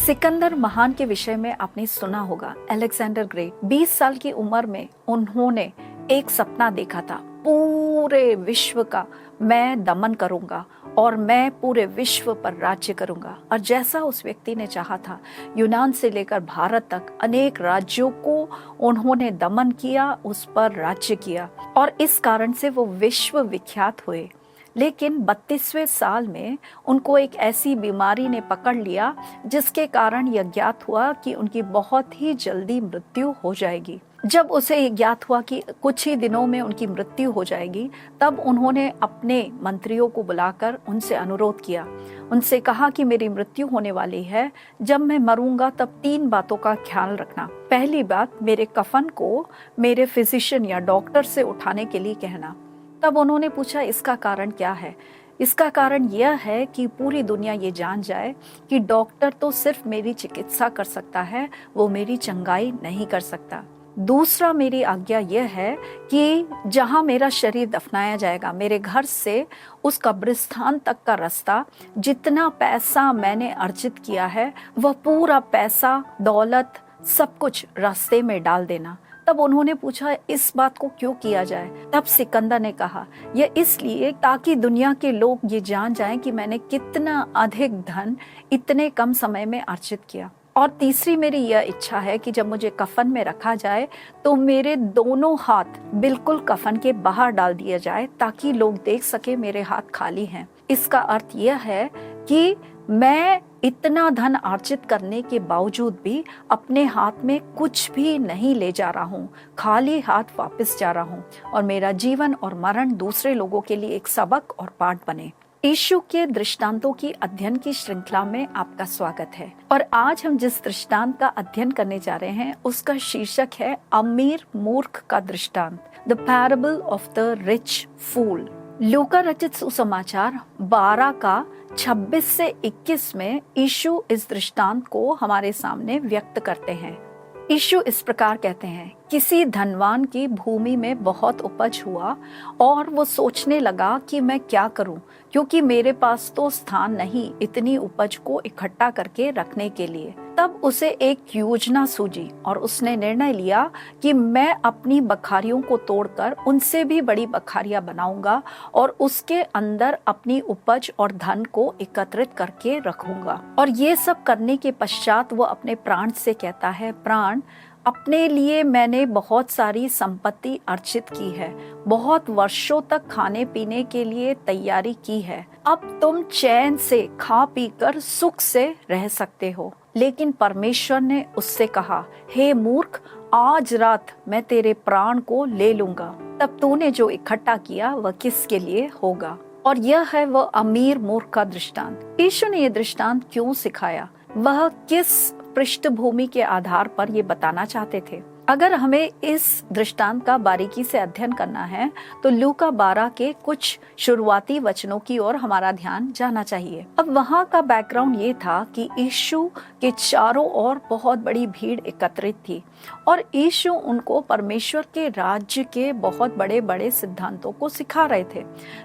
सिकंदर महान के विषय में आपने सुना होगा। अलेक्जेंडर ग्रेट 20 साल की उम्र में उन्होंने एक सपना देखा था, पूरे विश्व का मैं दमन करूंगा और मैं पूरे विश्व पर राज्य करूंगा। और जैसा उस व्यक्ति ने चाहा था, यूनान से लेकर भारत तक अनेक राज्यों को उन्होंने दमन किया, उस पर राज्य किया और इस कारण से वो विश्व विख्यात हुए। लेकिन 32वें साल में उनको एक ऐसी बीमारी ने पकड़ लिया जिसके कारण यह ज्ञात हुआ कि उनकी बहुत ही जल्दी मृत्यु हो जाएगी। जब उसे ये ज्ञात हुआ कि कुछ ही दिनों में उनकी मृत्यु हो जाएगी, तब उन्होंने अपने मंत्रियों को बुलाकर उनसे अनुरोध किया। उनसे कहा कि मेरी मृत्यु होने वाली है, जब मैं मरूंगा तब 3 बातों का ख्याल रखना। पहली बात, मेरे कफन को मेरे फिजिशियन या डॉक्टर से उठाने के लिए कहना। तब उन्होंने पूछा, इसका कारण क्या है? इसका कारण यह है कि पूरी दुनिया ये जान जाए कि डॉक्टर तो सिर्फ मेरी चिकित्सा कर सकता है, वो मेरी चंगाई नहीं कर सकता। दूसरा, मेरी आज्ञा यह है कि जहां मेरा शरीर दफनाया जाएगा, मेरे घर से उस कब्रिस्तान तक का रास्ता, जितना पैसा मैंने अर्जित किया है वह पूरा पैसा, दौलत, सब कुछ रास्ते में डाल देना। तब उन्होंने पूछा, इस बात को क्यों किया जाए? तब सिकंदर ने कहा, यह इसलिए ताकि दुनिया के लोग ये जान जाएं कि मैंने कितना अधिक धन इतने कम समय में अर्जित किया। और तीसरी, मेरी यह इच्छा है कि जब मुझे कफन में रखा जाए तो मेरे दोनों हाथ बिल्कुल कफन के बाहर डाल दिया जाए, ताकि लोग देख सके मेरे हाथ खाली हैं। इसका अर्थ यह है कि मैं इतना धन अर्जित करने के बावजूद भी अपने हाथ में कुछ भी नहीं ले जा रहा हूँ, खाली हाथ वापस जा रहा हूँ, और मेरा जीवन और मरण दूसरे लोगों के लिए एक सबक और पाठ बने। यीशु के दृष्टांतों की अध्ययन की श्रृंखला में आपका स्वागत है। और आज हम जिस दृष्टांत का अध्ययन करने जा रहे हैं उसका शीर्षक है अमीर मूर्ख का दृष्टांत, the parable of the rich fool. लूका रचित सुसमाचार 12 का 26 से 21 में यीशु इस दृष्टांत को हमारे सामने व्यक्त करते हैं। यीशु इस प्रकार कहते हैं, किसी धनवान की भूमि में बहुत उपज हुआ और वो सोचने लगा कि मैं क्या करूं, क्योंकि मेरे पास तो स्थान नहीं इतनी उपज को इकट्ठा करके रखने के लिए। तब उसे एक योजना सूझी और उसने निर्णय लिया कि मैं अपनी बखारियों को तोड़कर उनसे भी बड़ी बखारियां बनाऊंगा और उसके अंदर अपनी उपज और धन को एकत्रित करके रखूंगा। और ये सब करने के पश्चात वो अपने प्राण से कहता है, प्राण, अपने लिए मैंने बहुत सारी संपत्ति अर्जित की है, बहुत वर्षों तक खाने पीने के लिए तैयारी की है, अब तुम चैन से खा पीकर सुख से रह सकते हो। लेकिन परमेश्वर ने उससे कहा, हे मूर्ख, आज रात मैं तेरे प्राण को ले लूंगा, तब तूने जो इकट्ठा किया वह किसके लिए होगा? और यह है वह अमीर मूर्ख का दृष्टांत। यीशु ने यह दृष्टांत क्यों सिखाया, वह किस पृष्ठभूमि के आधार पर ये बताना चाहते थे? अगर हमें इस दृष्टांत का बारीकी से अध्ययन करना है तो लूका 12 के कुछ शुरुआती वचनों की ओर हमारा ध्यान जाना चाहिए। अब वहाँ का बैकग्राउंड ये था कि यीशु के चारों ओर बहुत बड़ी भीड़ एकत्रित थी और यीशु उनको परमेश्वर के राज्य के बहुत बड़े बड़े सिद्धांतों को सिखा रहे थे।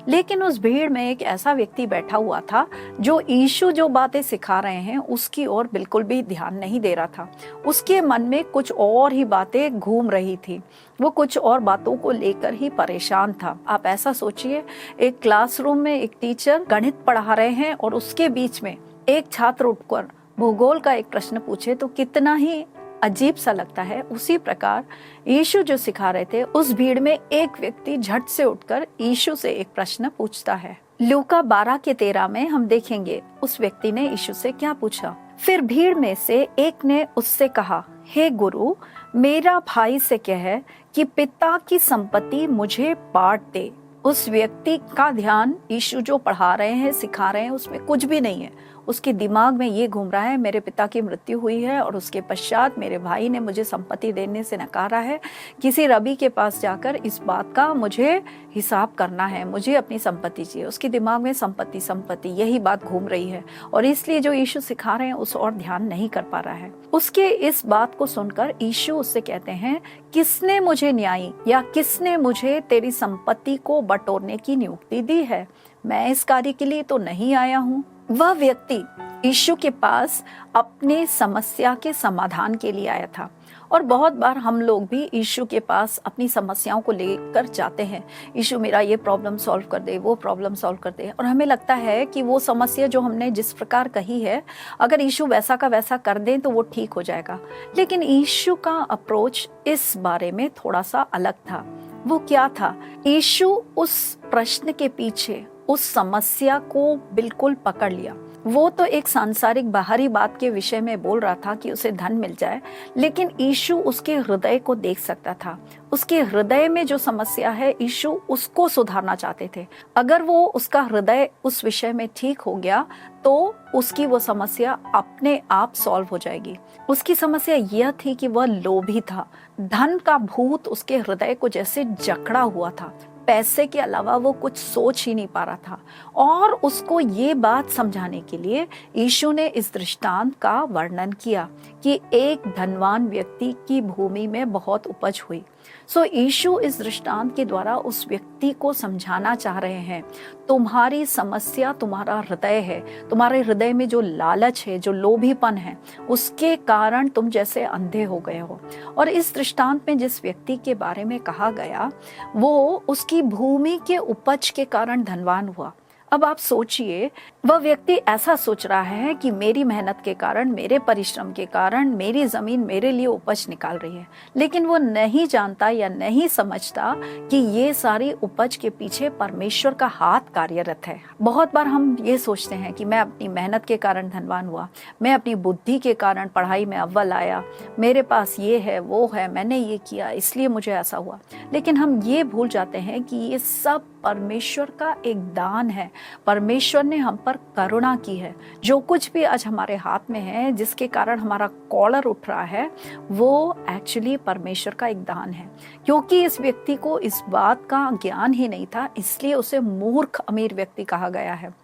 लेकिन उस भीड़ में एक ऐसा व्यक्ति बैठा हुआ था जो यीशु जो बातें सिखा रहे हैं उसकी ओर बिल्कुल भी ध्यान नहीं दे रहा था। उसके मन में कुछ और ही बातें घूम रही थी, वो कुछ और बातों को लेकर ही परेशान था। आप ऐसा सोचिए, एक क्लासरूम में एक टीचर गणित पढ़ा रहे हैं और उसके बीच में एक छात्र उठकर भूगोल का एक प्रश्न पूछे तो कितना ही अजीब सा लगता है। उसी प्रकार यीशु जो सिखा रहे थे, उस भीड़ में एक व्यक्ति झट से उठकर यीशु से एक प्रश्न पूछता है। लूका 12 के 13 में हम देखेंगे उस व्यक्ति ने यीशु से क्या पूछा। फिर भीड़ में से एक ने उससे कहा, हे गुरु, मेरा भाई से कह कि पिता की संपत्ति मुझे बांट दे। उस व्यक्ति का ध्यान यीशु जो पढ़ा रहे हैं, सिखा रहे हैं, उसमें कुछ भी नहीं है। उसके दिमाग में ये घूम रहा है, मेरे पिता की मृत्यु हुई है और उसके पश्चात मेरे भाई ने मुझे संपत्ति देने से नकारा है। किसी रबी के पास जाकर इस बात का मुझे हिसाब करना है, मुझे अपनी संपत्ति चाहिए। उसके दिमाग में संपत्ति संपत्ति यही बात घूम रही है और इसलिए जो यीशु सिखा रहे हैं उस और ध्यान नहीं कर पा रहा है। उसके इस बात को सुनकर यीशु उससे कहते हैं, किसने मुझे न्यायी या किसने मुझे तेरी संपत्ति को बटोरने की नियुक्ति दी है? मैं इस कार्य के लिए तो नहीं आया हूँ। वह व्यक्ति यीशु के पास अपने समस्या के समाधान के लिए आया था। और बहुत बार हम लोग भी यीशु के पास अपनी समस्याओं को लेकर जाते हैं, यीशु मेरा ये प्रॉब्लम सॉल्व कर दे, वो प्रॉब्लम सॉल्व कर दे, और हमें लगता है कि वो समस्या जो हमने जिस प्रकार कही है, अगर यीशु वैसा का वैसा कर दें तो वो ठीक हो जाएगा। लेकिन यीशु का अप्रोच इस बारे में थोड़ा सा अलग था। वो क्या था? यीशु उस प्रश्न के पीछे उस समस्या को बिल्कुल पकड़ लिया। वो तो एक सांसारिक बाहरी बात के विषय में बोल रहा था कि उसे धन मिल जाए, लेकिन यीशु उसके हृदय को देख सकता था। उसके हृदय में जो समस्या है, यीशु उसको सुधारना चाहते थे। अगर वो उसका हृदय उस विषय में ठीक हो गया तो उसकी वो समस्या अपने आप सॉल्व हो जाएगी। उसकी समस्या यह थी कि वह लोभी था। धन का भूत उसके हृदय को जैसे जकड़ा हुआ था। पैसे के अलावा वो कुछ सोच ही नहीं पा रहा था। और उसको ये बात समझाने के लिए यीशु ने इस दृष्टांत का वर्णन किया कि एक धनवान व्यक्ति की भूमि में बहुत उपज हुई। सो यीशु इस दृष्टांत के द्वारा उस व्यक्ति को समझाना चाह रहे हैं, तुम्हारी समस्या तुम्हारा हृदय है। तुम्हारे हृदय में जो लालच है, जो लोभीपन है, उसके कारण तुम जैसे अंधे हो गए हो। और इस दृष्टांत में जिस व्यक्ति के बारे में कहा गया, वो उसकी भूमि के उपज के कारण धनवान हुआ। अब आप सोचिए, वह व्यक्ति ऐसा सोच रहा है कि मेरी मेहनत के कारण, मेरे परिश्रम के कारण मेरी जमीन मेरे लिए उपज निकाल रही है, लेकिन वो नहीं जानता या नहीं समझता कि ये सारी उपज के पीछे परमेश्वर का हाथ कार्यरत है। बहुत बार हम ये सोचते हैं कि मैं अपनी मेहनत के कारण धनवान हुआ, मैं अपनी बुद्धि के कारण पढ़ाई में अव्वल आया, मेरे पास ये है वो है, मैंने ये किया इसलिए मुझे ऐसा हुआ। लेकिन हम ये भूल जाते हैं कि ये सब परमेश्वर का एक दान है। परमेश्वर ने हम पर करुणा की है। जो कुछ भी आज हमारे हाथ में है, जिसके कारण हमारा कॉलर उठ रहा है, वो एक्चुअली परमेश्वर का एक दान है। क्योंकि इस व्यक्ति को इस बात का ज्ञान ही नहीं था, इसलिए उसे मूर्ख अमीर व्यक्ति कहा गया है।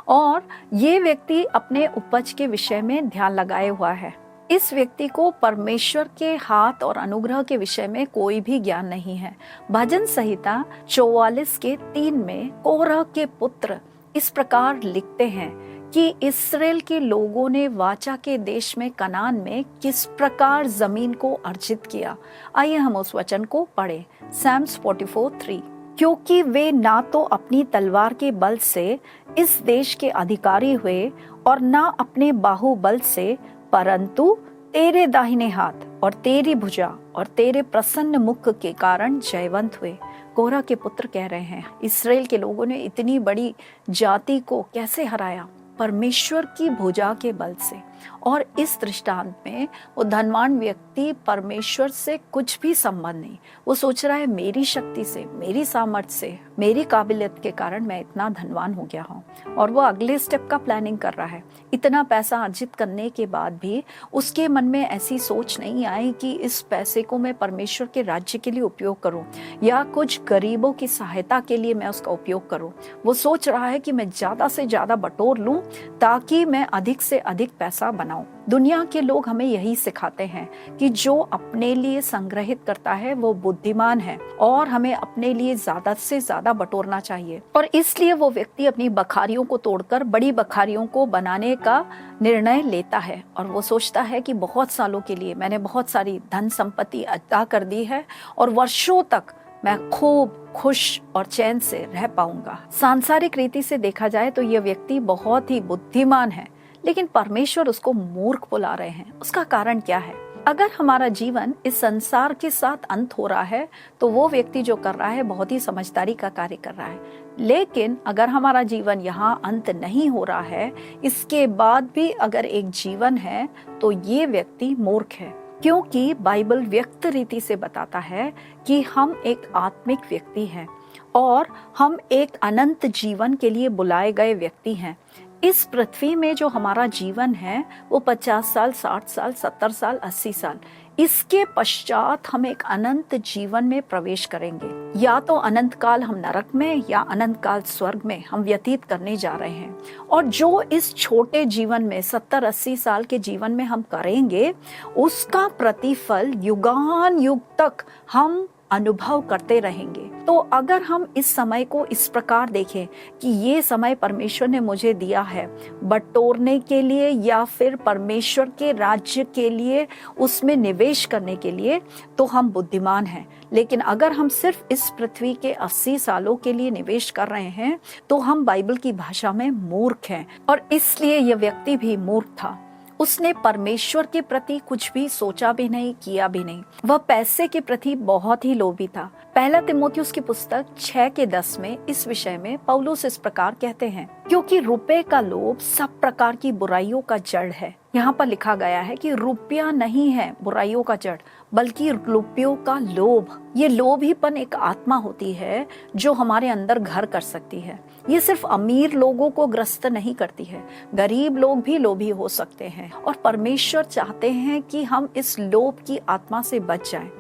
और ये व्यक्ति अपने उपज के विषय में ध्यान लगाए हुआ है। इस व्यक्ति को परमेश्वर के हाथ और अनुग्रह के विषय में कोई भी ज्ञान नहीं है। भजन संहिता 44:3 में कोरह के पुत्र इस प्रकार लिखते हैं कि इस्राएल के लोगों ने वाचा के देश में कनान में किस प्रकार जमीन को अर्जित किया। आइए हम उस वचन को पढ़ें। Psalms 44:3। क्योंकि वे ना तो अपनी तलवार के बल से इस देश के अधिकारी हुए और ना अपने बाहुबल से, परंतु तेरे दाहिने हाथ और तेरी भुजा और तेरे प्रसन्न मुख के कारण जयवंत हुए। कोरह के पुत्र कह रहे हैं, इस्राएल के लोगों ने इतनी बड़ी जाति को कैसे हराया? परमेश्वर की भुजा के बल से। और इस दृष्टांत में वो धनवान व्यक्ति परमेश्वर से कुछ भी संबंध नहीं। वो सोच रहा है मेरी शक्ति से, मेरी सामर्थ्य से, मेरी काबिलियत के कारण मैं इतना धनवान हो गया हूँ। और वो अगले स्टेप का प्लानिंग कर रहा है। इतना पैसा अर्जित करने के बाद भी उसके मन में ऐसी सोच नहीं आई कि इस पैसे को मैं परमेश्वर के राज्य के लिए उपयोग करूं या कुछ गरीबों की सहायता के लिए मैं उसका उपयोग करूं। वो सोच रहा है कि मैं ज्यादा से ज्यादा बटोर लूं ताकि मैं अधिक से अधिक पैसा बनाऊं। दुनिया के लोग हमें यही सिखाते हैं कि जो अपने लिए संग्रहित करता है वो बुद्धिमान है और हमें अपने लिए ज्यादा से ज्यादा बटोरना चाहिए। और इसलिए वो व्यक्ति अपनी बखारियों को तोड़कर बड़ी बखारियों को बनाने का निर्णय लेता है। और वो सोचता है कि बहुत सालों के लिए मैंने बहुत सारी धन संपत्ति अदा कर दी है और वर्षों तक मैं खूब खुश और चैन से रह पाऊंगा। सांसारिक रीति से देखा जाए तो यह व्यक्ति बहुत ही बुद्धिमान है, लेकिन परमेश्वर उसको मूर्ख बुला रहे हैं। उसका कारण क्या है? अगर हमारा जीवन इस संसार के साथ अंत हो रहा है तो वो व्यक्ति जो कर रहा है बहुत ही समझदारी का कार्य कर रहा है। लेकिन अगर हमारा जीवन यहाँ अंत नहीं हो रहा है, इसके बाद भी अगर एक जीवन है, तो ये व्यक्ति मूर्ख है। क्योंकि बाइबल व्यक्त रीति से बताता है कि हम एक आत्मिक व्यक्ति हैं और हम एक अनंत जीवन के लिए बुलाए गए व्यक्ति हैं। इस पृथ्वी में जो हमारा जीवन है वो 50 साल, 60 साल, 70 साल, 80 साल, इसके पश्चात हम एक अनंत जीवन में प्रवेश करेंगे। या तो अनंत काल हम नरक में या अनंत काल स्वर्ग में हम व्यतीत करने जा रहे हैं। और जो इस छोटे जीवन में 70-80 साल के जीवन में हम करेंगे, उसका प्रतिफल युगान युग तक हम अनुभव करते रहेंगे। तो अगर हम इस समय को इस प्रकार देखें कि ये समय परमेश्वर ने मुझे दिया है बटोरने के लिए या फिर परमेश्वर के राज्य के लिए उसमें निवेश करने के लिए, तो हम बुद्धिमान हैं। लेकिन अगर हम सिर्फ इस पृथ्वी के 80 सालों के लिए निवेश कर रहे हैं तो हम बाइबल की भाषा में मूर्ख हैं। और इसलिए यह व्यक्ति भी मूर्ख था। उसने परमेश्वर के प्रति कुछ भी सोचा भी नहीं, किया भी नहीं। वह पैसे के प्रति बहुत ही लोभी था। पहला तिमोथियुस की पुस्तक 6:10 में इस विषय में पौलुस इस प्रकार कहते हैं, क्योंकि रुपए का लोभ सब प्रकार की बुराइयों का जड़ है। यहाँ पर लिखा गया है कि रुपया नहीं है बुराइयों का जड़, बल्कि रुपयों का लोभ। ये लोभीपन एक आत्मा होती है जो हमारे अंदर घर कर सकती है। ये सिर्फ अमीर लोगों को ग्रस्त नहीं करती है, गरीब लोग भी लोभी हो सकते हैं। और परमेश्वर चाहते हैं कि हम इस लोभ की आत्मा से बच जाएं।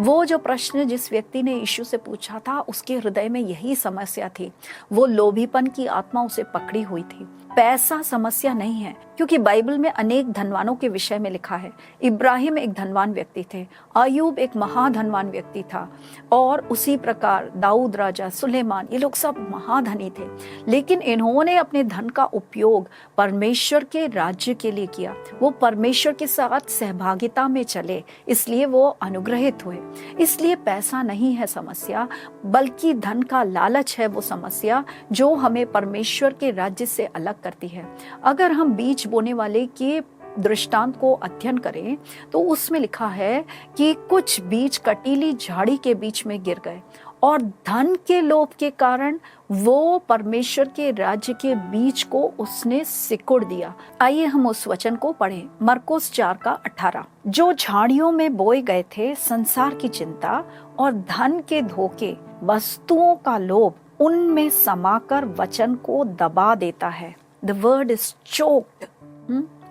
वो जो प्रश्न जिस व्यक्ति ने यीशु से पूछा था, उसके हृदय में यही समस्या थी। वो लोभीपन की आत्मा उसे पकड़ी हुई थी। पैसा समस्या नहीं है, क्योंकि बाइबल में अनेक धनवानों के विषय में लिखा है। इब्राहिम एक धनवान व्यक्ति थे, अय्यूब एक महाधनवान व्यक्ति था, और उसी प्रकार दाऊद राजा, सुलेमान, ये लोग सब महाधनी थे। लेकिन इन्होंने अपने धन का उपयोग परमेश्वर के राज्य के लिए किया। वो परमेश्वर के साथ सहभागिता में चले, इसलिए वो अनुग्रहित हुए। इसलिए पैसा नहीं है समस्या, बल्कि धन का लालच है वो समस्या जो हमें परमेश्वर के राज्य से अलग करती है। अगर हम बीज बोने वाले के दृष्टांत को अध्ययन करें तो उसमें लिखा है कि कुछ बीज कटीली झाड़ी के बीच में गिर गए और धन के लोभ के कारण वो परमेश्वर के राज्य के बीज को उसने सिकुड़ दिया। आइए हम उस वचन को पढ़ें, मरकुस 4:18। जो झाड़ियों में बोए गए थे संसार की चिंता और धन के धोखे, वस्तुओं का लोभ उनमें समाकर वचन को दबा देता है। The word is choked.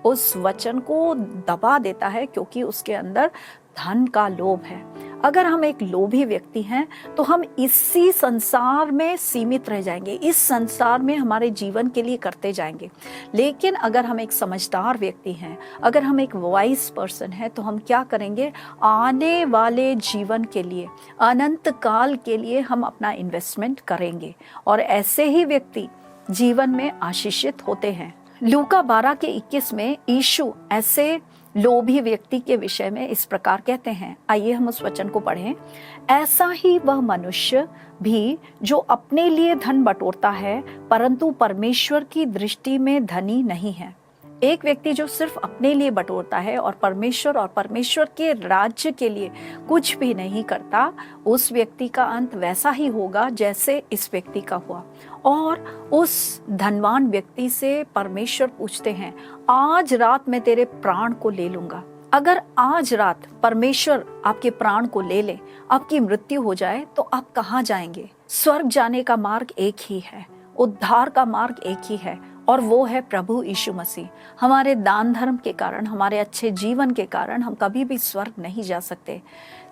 उस वचन को दबा देता है क्योंकि उसके अंदर धन का लोभ है। अगर हम एक लोभी व्यक्ति हैं तो हम इसी संसार में सीमित रह जाएंगे, इस संसार में हमारे जीवन के लिए करते जाएंगे। लेकिन अगर हम एक समझदार व्यक्ति हैं, अगर हम एक वाइज पर्सन हैं, तो हम क्या करेंगे, आने वाले जीवन के लिए, अनंत काल के लिए हम अपना इन्वेस्टमेंट करेंगे। और ऐसे ही व्यक्ति जीवन में आशीषित होते हैं। लूका 12:21 में यीशु ऐसे लोभी व्यक्ति के विषय में इस प्रकार कहते हैं। आइए हम उस वचन को पढ़ें। ऐसा ही वह मनुष्य भी जो अपने लिए धन बटोरता है परंतु परमेश्वर की दृष्टि में धनी नहीं है। एक व्यक्ति जो सिर्फ अपने लिए बटोरता है और परमेश्वर के राज्य के लिए कुछ भी नहीं करता, उस व्यक्ति का अंत वैसा ही होगा जैसे इस व्यक्ति का हुआ। और उस धनवान व्यक्ति से परमेश्वर पूछते हैं, आज रात मैं तेरे प्राण को ले लूंगा। अगर आज रात परमेश्वर आपके प्राण को ले ले, आपकी मृत्यु हो जाए, तो आप कहाँ जाएंगे? स्वर्ग जाने का मार्ग एक ही है, उद्धार का मार्ग एक ही है, और वो है प्रभु यीशु मसीह। हमारे दान धर्म के कारण, हमारे अच्छे जीवन के कारण हम कभी भी स्वर्ग नहीं जा सकते।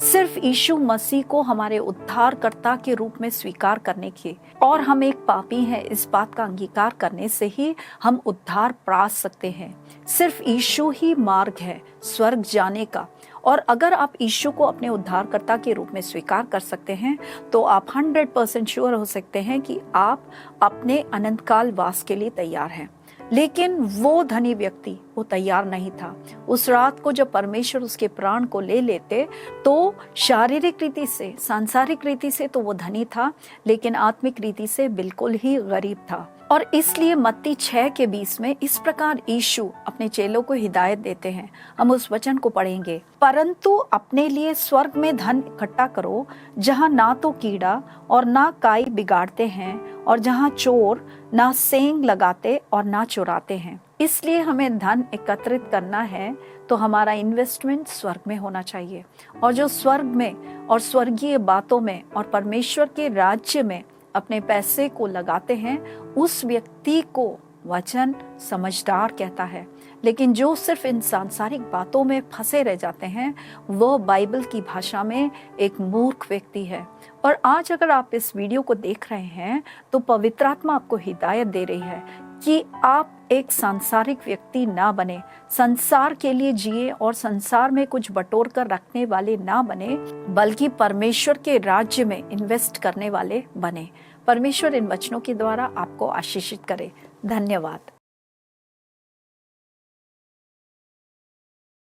सिर्फ यीशु मसीह को हमारे उद्धारकर्ता के रूप में स्वीकार करने की, और हम एक पापी हैं इस बात का अंगीकार करने से ही हम उद्धार पा सकते हैं। सिर्फ यीशु ही मार्ग है स्वर्ग जाने का। और अगर आप यीशु को अपने उद्धारकर्ता के रूप में स्वीकार कर सकते हैं तो आप 100% श्योर हो सकते हैं कि आप अपने अनंतकाल वास के लिए तैयार हैं। लेकिन वो धनी व्यक्ति वो तैयार नहीं था। उस रात को जब परमेश्वर उसके प्राण को ले लेते तो शारीरिक रीति से, सांसारिक रीति से तो वो धनी था, लेकिन आत्मिक रीति से बिल्कुल ही गरीब था। और इसलिए मत्ती 6:20 में इस प्रकार यीशु अपने चेलों को हिदायत देते हैं। हम उस वचन को पढ़ेंगे। परंतु अपने लिए स्वर्ग में धन इकट्ठा करो, जहाँ ना तो कीड़ा और ना काई बिगाड़ते हैं, और जहाँ चोर ना सेंग लगाते और ना चुराते हैं। इसलिए हमें धन एकत्रित करना है तो हमारा इन्वेस्टमेंट स्वर्ग में होना चाहिए। और जो स्वर्ग में और स्वर्गीय बातों में और परमेश्वर के राज्य में अपने पैसे को लगाते हैं, उस व्यक्ति को वचन समझदार कहता है। लेकिन जो सिर्फ इन सांसारिक बातों में फंसे रह जाते हैं, वो बाइबल की भाषा में एक मूर्ख व्यक्ति है। और आज अगर आप इस वीडियो को देख रहे हैं तो पवित्र आत्मा आपको हिदायत दे रही है कि आप एक सांसारिक व्यक्ति ना बने, संसार के लिए जिए और संसार में कुछ बटोर कर रखने वाले ना बने, बल्कि परमेश्वर के राज्य में इन्वेस्ट करने वाले बने। परमेश्वर इन वचनों के द्वारा आपको आशीषित करे। धन्यवाद।